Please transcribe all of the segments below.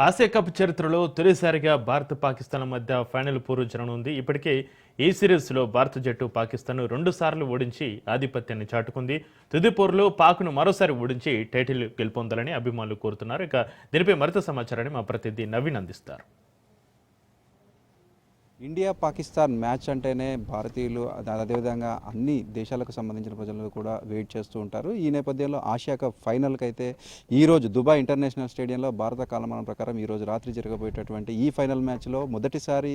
Asia cup చరిత్రలో తొలిసారిగా భారత్ పాకిస్తాన్ మధ్య ఫైనల్ పోరు జరగనుంది. ఇప్పటికే ఈ సిరీస్లో భారత జట్టు పాకిస్తాన్ 2 సార్లు ఓడించి ఆధిపత్యాన్ని చాటుకుంది. తుది పోరులో పాక్ను మరోసారి ఓడించి టైటిల్ గెలుపొందాలని అభిమానులు కోరుతున్నారు. ఇక దీనిపై మరింత సమాచారాన్ని మా ప్రతినిధి నవీన్ అందిస్తారు. ఇండియా పాకిస్తాన్ మ్యాచ్ అంటేనే భారతీయులు అదేవిధంగా అన్ని దేశాలకు సంబంధించిన ప్రజలు కూడా వెయిట్ చేస్తూ ఉంటారు. ఈ నేపథ్యంలో ఆసియా కప్ ఫైనల్కి అయితే ఈరోజు దుబాయ్ ఇంటర్నేషనల్ స్టేడియంలో భారత కాలమానం ప్రకారం ఈరోజు రాత్రి జరగబోయేటటువంటి ఈ ఫైనల్ మ్యాచ్లో మొదటిసారి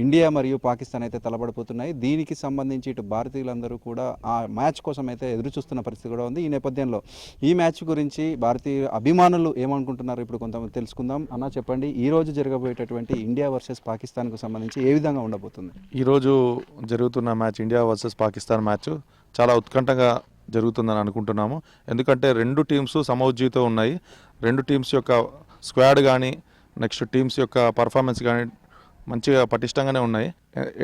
ఇండియా మరియు పాకిస్తాన్ అయితే తలపడిపోతున్నాయి. దీనికి సంబంధించి ఇటు భారతీయులందరూ కూడా ఆ మ్యాచ్ కోసం అయితే ఎదురు చూస్తున్న పరిస్థితి కూడా ఉంది. ఈ నేపథ్యంలో ఈ మ్యాచ్ గురించి భారతీయ అభిమానులు ఏమనుకుంటున్నారు ఇప్పుడు కొంతమంది తెలుసుకుందాం. అన్న చెప్పండి, ఈరోజు జరగబోయేటటువంటి ఇండియా వర్సెస్ పాకిస్తాన్కు సంబంధించి ఏ విధంగా ఉండబోతుంది? ఈరోజు జరుగుతున్న match India versus Pakistan match చాలా ఉత్కంఠంగా జరుగుతుందని అనుకుంటున్నాము. ఎందుకంటే రెండు టీమ్స్ సమౌజ్జీతో ఉన్నాయి. రెండు టీమ్స్ యొక్క స్క్వాడ్ కానీ నెక్స్ట్ టీమ్స్ యొక్క పర్ఫార్మెన్స్ కానీ మంచిగా పటిష్టంగానే ఉన్నాయి.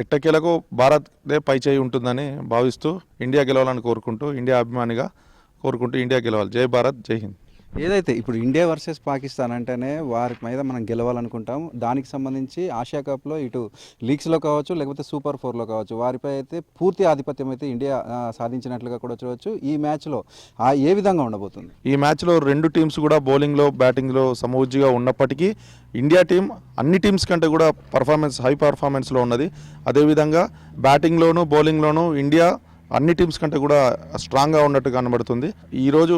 ఎట్టకేలకు భారత్దే పై చేయి ఉంటుందని భావిస్తూ ఇండియా గెలవాలని కోరుకుంటూ, ఇండియా అభిమానిగా కోరుకుంటూ ఇండియా గెలవాలి. జై భారత్, జై హింద్. ఏదైతే ఇప్పుడు ఇండియా వర్సెస్ పాకిస్తాన్ అంటేనే వారి మీద మనం గెలవాలనుకుంటాం. దానికి సంబంధించి ఆసియా కప్లో ఇటు లీగ్స్లో కావచ్చు లేకపోతే సూపర్ 4లో కావచ్చు వారిపై అయితే పూర్తి ఆధిపత్యం అయితే ఇండియా సాధించినట్లుగా కూడా చూడవచ్చు. ఈ మ్యాచ్లో ఏ విధంగా ఉండబోతుంది? ఈ మ్యాచ్లో రెండు టీమ్స్ కూడా బౌలింగ్లో బ్యాటింగ్లో సమౌజ్జిగా ఉన్నప్పటికీ ఇండియా టీం అన్ని టీమ్స్ కంటే కూడా హై పర్ఫార్మెన్స్లో ఉన్నది. అదేవిధంగా బ్యాటింగ్లోనూ బౌలింగ్లోనూ ఇండియా అన్ని టీమ్స్ కంటే కూడా స్ట్రాంగ్గా ఉన్నట్టు కనబడుతుంది. ఈరోజు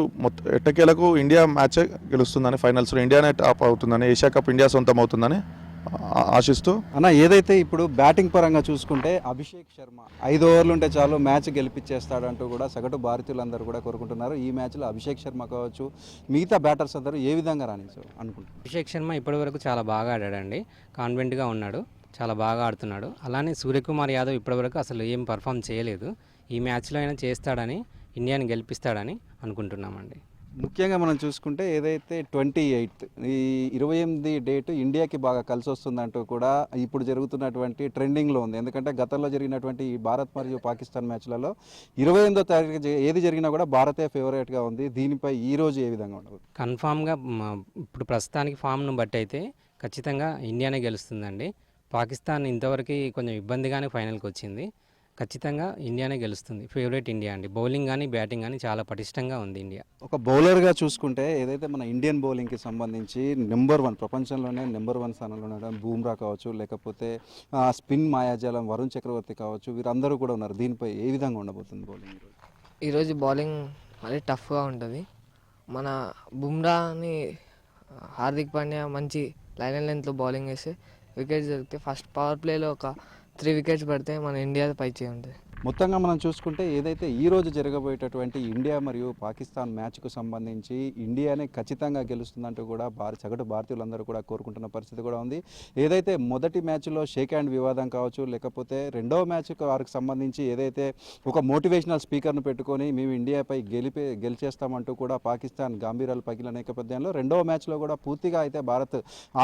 ఎట్టకేలకు ఇండియా మ్యాచే గెలుస్తుందని, ఫైనల్స్లో ఇండియానే టాప్ అవుతుందని, ఏషియా కప్ ఇండియా సొంతం అవుతుందని ఆశిస్తూ అన్న, ఏదైతే ఇప్పుడు బ్యాటింగ్ పరంగా చూసుకుంటే అభిషేక్ శర్మ 5 ఓవర్లు ఉంటే చాలు మ్యాచ్ గెలిపించేస్తాడంటూ కూడా సగటు భారతీయులందరూ కూడా కోరుకుంటున్నారు. ఈ మ్యాచ్లో అభిషేక్ శర్మ కావచ్చు మిగతా బ్యాటర్స్ అందరూ ఏ విధంగా రాణించారు అనుకుంటున్నారు? అభిషేక్ శర్మ ఇప్పటివరకు చాలా బాగా ఆడాడండి. కాన్ఫిడెంట్గా ఉన్నాడు, చాలా బాగా ఆడుతున్నాడు. అలానే సూర్యకుమార్ యాదవ్ ఇప్పటివరకు అసలు ఏం పర్ఫామ్ చేయలేదు. ఈ మ్యాచ్లో అయినా చేస్తాడని, ఇండియాని గెలిపిస్తాడని అనుకుంటున్నామండి. ముఖ్యంగా మనం చూసుకుంటే ఏదైతే 28 ఈ 28 డేటు ఇండియాకి బాగా కలిసి వస్తుందంటూ కూడా ఇప్పుడు జరుగుతున్నటువంటి ట్రెండింగ్లో ఉంది. ఎందుకంటే గతంలో జరిగినటువంటి ఈ భారత్ మరియు పాకిస్తాన్ మ్యాచ్లలో 28వ తారీఖు ఏది జరిగినా కూడా భారతే ఫేవరెట్గా ఉంది. దీనిపై ఈరోజు ఏ విధంగా ఉండదు? కన్ఫామ్గా ఇప్పుడు ప్రస్తుతానికి ఫామ్ను బట్టి అయితే ఖచ్చితంగా ఇండియానే గెలుస్తుందండి. పాకిస్తాన్ ఇంతవరకు కొంచెం ఇబ్బందిగానే ఫైనల్కి వచ్చింది. ఖచ్చితంగా ఇండియానే గెలుస్తుంది. ఫేవరెట్ ఇండియా అండి. బౌలింగ్ కానీ బ్యాటింగ్ కానీ చాలా పటిష్టంగా ఉంది ఇండియా. ఒక బౌలర్గా చూసుకుంటే ఏదైతే మన ఇండియన్ బౌలింగ్కి సంబంధించి నెంబర్ 1 ప్రపంచంలోనే నెంబర్ 1 స్థానంలో ఉండడం బూమ్రా కావచ్చు, లేకపోతే స్పిన్ మాయాజాలం వరుణ్ చక్రవర్తి కావచ్చు, వీరందరూ కూడా ఉన్నారు. దీనిపై ఏ విధంగా ఉండబోతుంది బౌలింగ్? ఈరోజు బౌలింగ్ మరీ టఫ్గా ఉంటుంది. మన బుమ్రాని హార్దిక్ పాండ్యా మంచి లైన్ అండ్ లెంత్లో బౌలింగ్ వేస్తే వికెట్స్ దొరికితే ఫస్ట్ పవర్ ప్లేలో ఒక 3 వికెట్స్ పడితే మన ఇండియా పై చేయి ఉంటుంది. మొత్తంగా మనం చూసుకుంటే ఏదైతే ఈరోజు జరగబోయేటటువంటి ఇండియా మరియు పాకిస్తాన్ మ్యాచ్కు సంబంధించి ఇండియానే ఖచ్చితంగా గెలుస్తుందంటూ కూడా సగటు భారతీయులందరూ కూడా కోరుకుంటున్న పరిస్థితి కూడా ఉంది. ఏదైతే మొదటి మ్యాచ్లో షేక్ హ్యాండ్ వివాదం కావచ్చు, లేకపోతే రెండవ మ్యాచ్కి వారికి సంబంధించి ఏదైతే ఒక మోటివేషనల్ స్పీకర్ను పెట్టుకొని మేము ఇండియాపై గెలిచేస్తామంటూ కూడా పాకిస్తాన్ గంభీరాలు పగిలిన నేపథ్యంలో రెండవ మ్యాచ్లో కూడా పూర్తిగా అయితే భారత్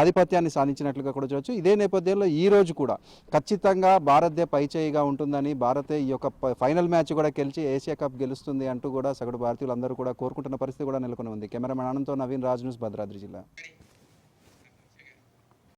ఆధిపత్యాన్ని సాధించినట్లుగా కూడా చూడవచ్చు. ఇదే నేపథ్యంలో ఈరోజు కూడా ఖచ్చితంగా భారత్దే పైచేయిగా ఉంటుందని, భారతే ఈ యొక్క ఫైనల్ మ్యాచ్ కూడా గెలిచి ఏషియా కప్ గెలుస్తుంది అంటూ కూడా సగటు భారతీయులందరూ కూడా కోరుకుంటున్న పరిస్థితి కూడా నెలకొని ఉంది. కెమెరామెన్ ఆనంద్తో నవీన్, రాజ్ న్యూస్, భద్రాద్రి జిల్లా.